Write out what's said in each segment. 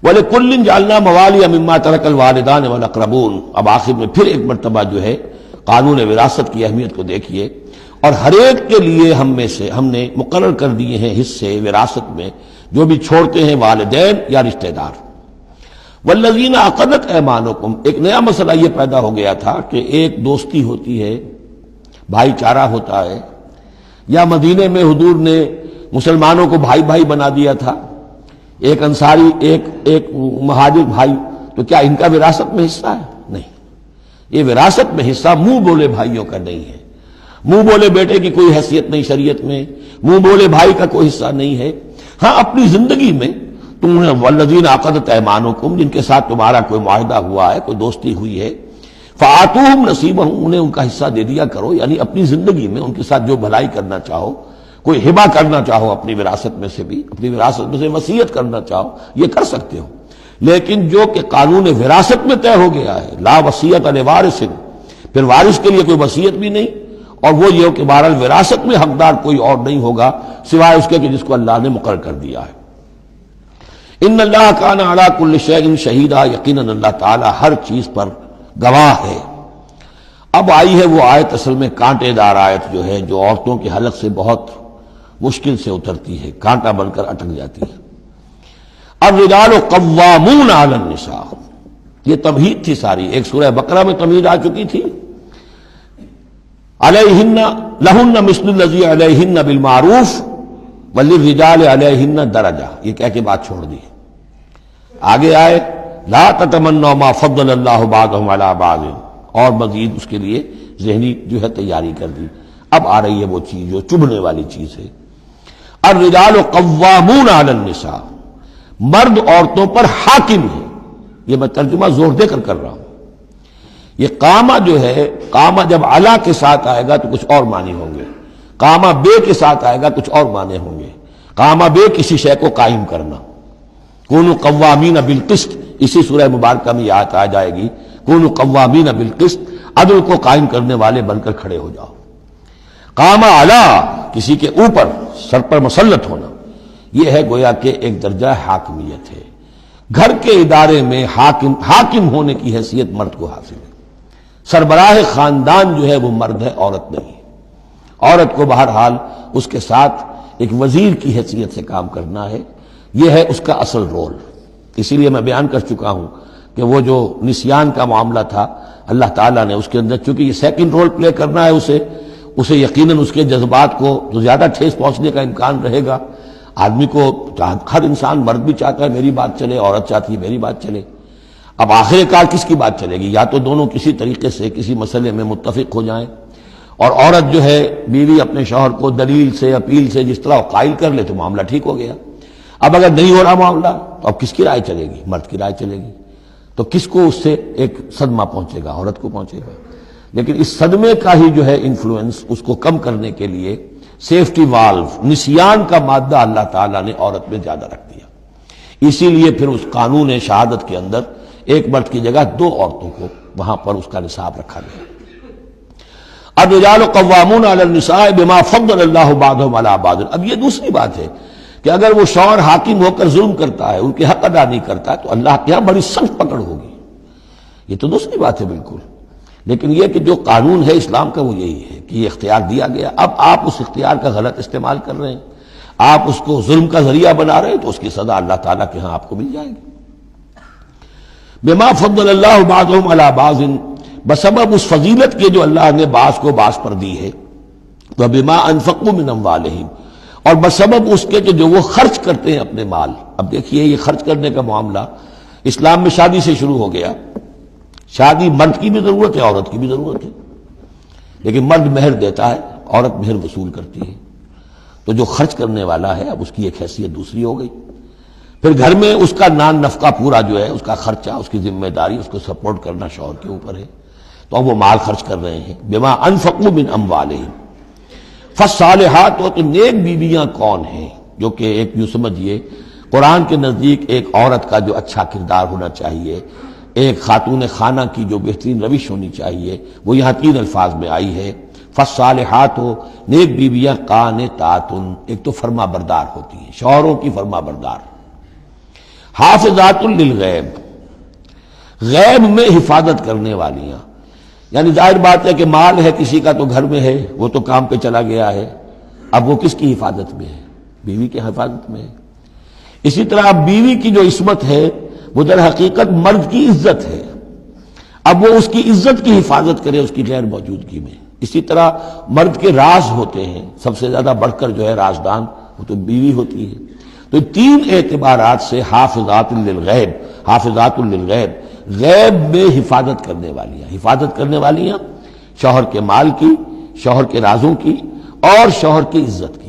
وَلِكُلٍّ جَعَلْنَا مَوَالِيَ مِمَّا تَرَكَ الْوَالِدَانِ وَالْأَقْرَبُونَ۔ اب آخر میں پھر ایک مرتبہ جو ہے قانون وراثت کی اہمیت کو دیکھیے، اور ہر ایک کے لیے ہم نے مقرر کر دیے ہیں حصے وراثت میں جو بھی چھوڑتے ہیں والدین یا رشتہ دار۔ وَالَّذِينَ عَقَدَتْ أَيْمَانُكُمْ، ایک نیا مسئلہ یہ پیدا ہو گیا تھا کہ ایک دوستی ہوتی ہے، بھائی چارہ ہوتا ہے، یا مدینے میں حضور نے مسلمانوں کو بھائی بھائی بنا دیا تھا، ایک انصاری ایک مہاجر بھائی، تو کیا ان کا وراثت میں حصہ ہے؟ نہیں، یہ وراثت میں حصہ منہ بولے بھائیوں کا نہیں ہے، منہ بولے بیٹے کی کوئی حیثیت نہیں شریعت میں، منہ بولے بھائی کا کوئی حصہ نہیں ہے۔ ہاں اپنی زندگی میں تمہیں والذین عقدت ایمانکم، جن کے ساتھ تمہارا کوئی معاہدہ ہوا ہے، کوئی دوستی ہوئی ہے، فآتوہم نصیبہم، انہیں ان کا حصہ دے دیا کرو، یعنی اپنی زندگی میں ان کے ساتھ جو بھلائی کرنا چاہو، کوئی ہبہ کرنا چاہو اپنی وراثت میں سے بھی، اپنی وراثت میں سے وصیت کرنا چاہو، یہ کر سکتے ہو، لیکن جو کہ قانون وراثت میں طے ہو گیا ہے، لا وصیت لوارث، پھر وارث کے لیے کوئی وصیت بھی نہیں، اور وہ یہ کہ بہرحال وراثت میں حقدار کوئی اور نہیں ہوگا سوائے اس کے کہ جس کو اللہ نے مقرر کر دیا ہے۔ ان اللہ کان علی کل شیء شہیدا، یقیناً اللہ تعالی ہر چیز پر گواہ ہے۔ اب آئی ہے وہ آیت، اصل میں کانٹے دار آیت جو ہے، جو عورتوں کے حلق سے بہت مشکل سے اترتی ہے، کانٹا بن کر اٹک جاتی ہے۔ الرجال قوامون علی النساء، یہ تمہید تھی ساری، ایک سورہ بقرہ میں تمہید آ چکی تھی، علیہن لہن مثل الذی علیہن بالمعروف وللرجال علیہن درجہ، یہ کہہ کے بات چھوڑ دی۔ آگے آئے لا تتمنوا ما فضل اللہ بعضهم علی بعض، اور مزید اس کے لیے ذہنی جو ہے تیاری کر دی۔ اب آ رہی ہے وہ چیز جو چبھنے والی چیز ہے، الرجال قوامون علی النساء، مرد عورتوں پر حاکم ہے۔ یہ میں ترجمہ زور دے کر رہا ہوں۔ یہ قامہ جو ہے، قامہ جب علا کے ساتھ آئے گا تو کچھ اور معنی ہوں گے، قامہ بے کے ساتھ آئے گا کچھ اور معنی ہوں گے۔ قامہ بے کسی شے کو قائم کرنا، کونوا قوامین بالقسط، اسی سورہ مبارکہ میں یہ آیت آ جائے گی، کونوا قوامین بالقسط، عدل کو قائم کرنے والے بن کر کھڑے ہو جاؤ۔ قامہ علا، کسی کے اوپر سر پر مسلط ہونا، یہ ہے گویا کہ ایک درجہ حاکمیت ہے۔ گھر کے ادارے میں حاکم ہونے کی حیثیت مرد کو حاصل ہے۔ سربراہ خاندان جو ہے وہ مرد ہے، عورت نہیں۔ عورت کو بہرحال اس کے ساتھ ایک وزیر کی حیثیت سے کام کرنا ہے، یہ ہے اس کا اصل رول۔ اسی لیے میں بیان کر چکا ہوں کہ وہ جو نسیان کا معاملہ تھا، اللہ تعالیٰ نے اس کے اندر چونکہ یہ سیکنڈ رول پلے کرنا ہے اسے یقیناً اس کے جذبات کو تو زیادہ ٹھیس پہنچنے کا امکان رہے گا۔ آدمی کو، ہر انسان، مرد بھی چاہتا ہے میری بات چلے، عورت چاہتی ہے میری بات چلے۔ اب آخر کار کس کی بات چلے گی؟ یا تو دونوں کسی طریقے سے کسی مسئلے میں متفق ہو جائیں، اور عورت جو ہے بیوی اپنے شوہر کو دلیل سے، اپیل سے جس طرح قائل کر لے تو معاملہ ٹھیک ہو گیا۔ اب اگر نہیں ہو رہا معاملہ تو اب کس کی رائے چلے گی؟ مرد کی رائے چلے گی، تو کس کو اس سے ایک صدمہ پہنچے گا؟ عورت کو پہنچے گا۔ لیکن اس صدمے کا ہی جو ہے انفلوئنس، اس کو کم کرنے کے لیے سیفٹی والو، نسیان کا مادہ اللہ تعالیٰ نے عورت میں زیادہ رکھ دیا۔ اسی لیے پھر اس قانون شہادت کے اندر ایک مرد کی جگہ 2 عورتوں کو وہاں پر اس کا نصاب رکھا گیا۔ الرجال قوامون علی النساء بما فضل اللہ بعضهم علی بعض۔ اب یہ دوسری بات ہے کہ اگر وہ شوہر حاکم ہو کر ظلم کرتا ہے، ان کے حق ادا نہیں کرتا ہے، تو اللہ کے یہاں بڑی سخت پکڑ ہوگی، یہ تو دوسری بات ہے بالکل۔ لیکن یہ کہ جو قانون ہے اسلام کا وہ یہی ہے کہ یہ اختیار دیا گیا، اب آپ اس اختیار کا غلط استعمال کر رہے ہیں، آپ اس کو ظلم کا ذریعہ بنا رہے ہیں، تو اس کی سزا اللہ تعالیٰ کے ہاں آپ کو مل جائے گی۔ بما فضل اللہ بعضهم علی بعض، بسبب اس فضیلت کے جو اللہ نے بعض کو بعض پر دی ہے، وبما انفقوا من اموالہم، اور بسبب اس کے کہ جو وہ خرچ کرتے ہیں اپنے مال۔ اب دیکھیے یہ خرچ کرنے کا معاملہ اسلام میں شادی سے شروع ہو گیا۔ شادی مرد کی بھی ضرورت ہے، عورت کی بھی ضرورت ہے، لیکن مرد مہر دیتا ہے، عورت مہر وصول کرتی ہے، تو جو خرچ کرنے والا ہے اب اس کی ایک حیثیت دوسری ہو گئی۔ پھر گھر میں اس کا نان نفقہ پورا جو ہے، اس کا خرچہ، اس کی ذمہ داری، اس کو سپورٹ کرنا شوہر کے اوپر ہے، تو اب وہ مال خرچ کر رہے ہیں۔ بما انفقوا من اموالہم، فالصالحات، تو نیک بیویاں کون ہیں؟ جو کہ ایک یوں سمجھیے قرآن کے نزدیک ایک عورت کا جو اچھا کردار ہونا چاہیے، ایک خاتون خانہ کی جو بہترین روش ہونی چاہیے، وہ یہاں 3 الفاظ میں آئی ہے۔ فالصالحات، نیک بیویاں، قانتات، ایک تو فرما بردار ہوتی ہیں، شوہروں کی فرما بردار، حافظات للغیب، غیب میں حفاظت کرنے والیاں، یعنی ظاہر بات ہے کہ مال ہے کسی کا تو گھر میں ہے، وہ تو کام پہ چلا گیا ہے، اب وہ کس کی حفاظت میں ہے؟ بیوی کی حفاظت میں ہے۔ اسی طرح اب بیوی کی جو عصمت ہے وہ در حقیقت مرد کی عزت ہے، اب وہ اس کی عزت کی حفاظت کرے اس کی غیر موجودگی میں۔ اسی طرح مرد کے راز ہوتے ہیں، سب سے زیادہ بڑھ کر جو ہے رازدان وہ تو بیوی ہوتی ہے۔ تو تین اعتبارات سے حافظات للغیب، حافظات للغیب، غیب میں حفاظت کرنے والیاں، حفاظت کرنے والیاں شوہر کے مال کی، شوہر کے رازوں کی اور شوہر کی عزت کی۔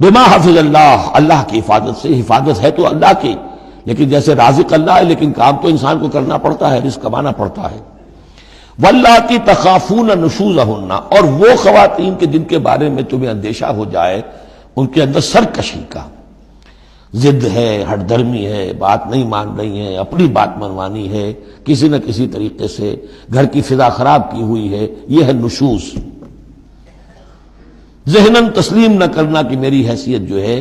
بما حفظ اللہ، اللہ کی حفاظت سے، حفاظت ہے تو اللہ کی، لیکن جیسے رازق اللہ ہے لیکن کام تو انسان کو کرنا پڑتا ہے، رزق کمانا پڑتا ہے۔ واللاتی تخافون نشوزہن، اور وہ خواتین کے جن کے بارے میں تمہیں اندیشہ ہو جائے ان کے اندر سرکشی کا، ضد ہے، ہٹ دھرمی ہے، بات نہیں مان رہی ہیں، اپنی بات منوانی ہے، کسی نہ کسی طریقے سے گھر کی فضا خراب کی ہوئی ہے، یہ ہے نشوز۔ ذہناً تسلیم نہ کرنا کہ میری حیثیت جو ہے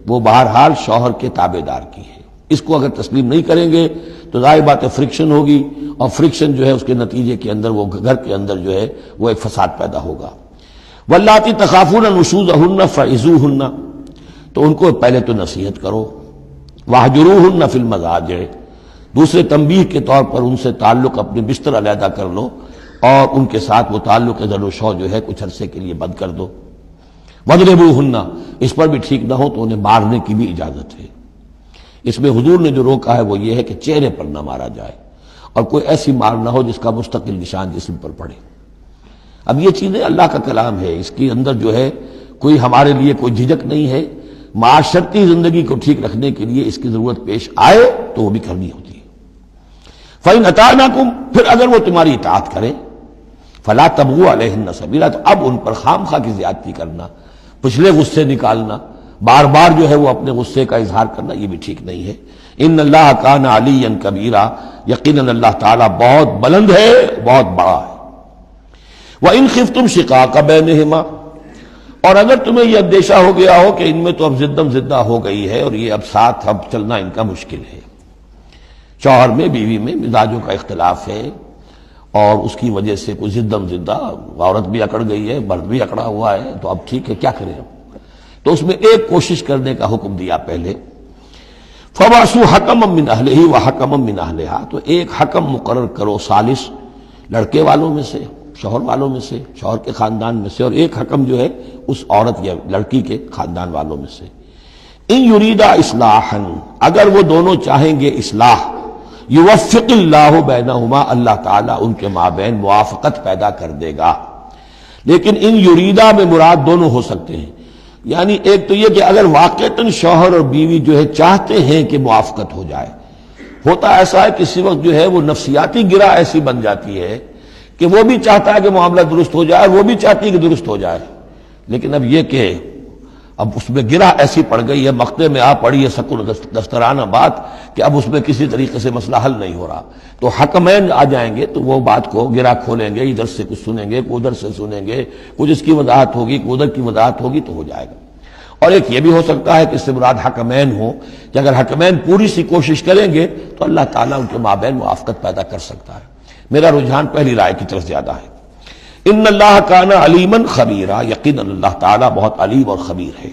وہ بہرحال شوہر کے تابع دار کی ہے، اس کو اگر تسلیم نہیں کریں گے تو ظاہر بات ہے فرکشن ہوگی، اور فرکشن جو ہے اس کے نتیجے کے اندر وہ گھر کے اندر جو ہے وہ ایک فساد پیدا ہوگا۔ واللاتی تخافون نشوزہن فعظوہن، تو ان کو پہلے تو نصیحت کرو، واہجروہن فی المضاجع، دوسرے تنبیہ کے طور پر ان سے تعلق اپنے بستر علیحدہ کر لو اور ان کے ساتھ وہ تعلق ذل و شو جو ہے کچھ عرصے کے لیے بند کر دو۔ وَاضْرِبُوهُنَّ، اس پر بھی ٹھیک نہ ہو تو انہیں مارنے کی بھی اجازت ہے۔ اس میں حضور نے جو روکا ہے وہ یہ ہے کہ چہرے پر نہ مارا جائے اور کوئی ایسی مار نہ ہو جس کا مستقل نشان جسم پر پڑے۔ اب یہ چیزیں اللہ کا کلام ہے، اس کے اندر جو ہے کوئی ہمارے لیے کوئی جھجک نہیں ہے، معاشرتی زندگی کو ٹھیک رکھنے کے لیے اس کی ضرورت پیش آئے تو وہ بھی کرنی ہوتی ہے۔ فَإِنْ أَطَعْنَكُمْ، پھر اگر وہ تمہاری اطاعت کریں، فَلَا تَبْغُوا عَلَيْهِنَّ سَبِيلًا، تو اب ان پر خام خواہ کی زیادتی کرنا، پچھلے غصے نکالنا، بار بار جو ہے وہ اپنے غصے کا اظہار کرنا، یہ بھی ٹھیک نہیں ہے۔ ان اللہ کان علیٰ کبیرا، یقیناً اللہ تعالیٰ بہت بلند ہے، بہت بڑا ہے۔ وَإِنْ خِفْتُمْ شِقَاقَ بَيْنِهِمَا، اور اگر تمہیں یہ اندیشہ ہو گیا ہو کہ ان میں تو اب زدم زدہ ہو گئی ہے اور یہ اب ساتھ اب چلنا ان کا مشکل ہے، شوہر میں بیوی میں مزاجوں کا اختلاف ہے اور اس کی وجہ سے کوئی زدم زدہ، عورت بھی اکڑ گئی ہے، مرد بھی اکڑا ہوا ہے، تو اب ٹھیک ہے کیا کریں ہم؟ تو اس میں ایک کوشش کرنے کا حکم دیا پہلے، فَبَعْثُوا حَكَمًا مِّنْ أَهْلِهِ وَحَكَمًا مِّنْ أَهْلِهَا، تو ایک حکم مقرر کرو ثالث، لڑکے والوں میں سے، شوہر والوں میں سے، شوہر کے خاندان میں سے، اور ایک حکم جو ہے اس عورت یا لڑکی کے خاندان والوں میں سے۔ ان یریدا اصلاحا، اگر وہ دونوں چاہیں گے اصلاح، یوفق اللہ بینہما، اللہ تعالیٰ ان کے مابین موافقت پیدا کر دے گا۔ لیکن ان یریدا میں مراد دونوں ہو سکتے ہیں، یعنی ایک تو یہ کہ اگر واقعتاً شوہر اور بیوی جو ہے چاہتے ہیں کہ موافقت ہو جائے، ہوتا ایسا ہے کسی وقت جو ہے وہ نفسیاتی گرہ ایسی بن جاتی ہے کہ وہ بھی چاہتا ہے کہ معاملہ درست ہو جائے اور وہ بھی چاہتی ہے کہ درست ہو جائے، لیکن اب یہ کہ اب اس میں گرہ ایسی پڑ گئی ہے، مقطع میں آ پڑی ہے سکون دسترانہ بات کہ اب اس میں کسی طریقے سے مسئلہ حل نہیں ہو رہا، تو حکمین آ جائیں گے تو وہ بات کو گرہ کھولیں گے، ادھر سے کچھ سنیں گے، ادھر سے سنیں گے، کچھ اس کی وضاحت ہوگی، ادھر کی وضاحت ہوگی تو ہو جائے گا۔ اور ایک یہ بھی ہو سکتا ہے کہ اس سے مراد حکمین ہو کہ اگر حکمین پوری سی کوشش کریں گے تو اللہ تعالیٰ ان کے مابین موافقت پیدا کر سکتا ہے۔ میرا رجحان پہلی رائے کی طرف زیادہ ہے۔ ان اللہ کان علیما خبیرا، یقیناً اللہ تعالیٰ بہت علیم اور خبیر ہے۔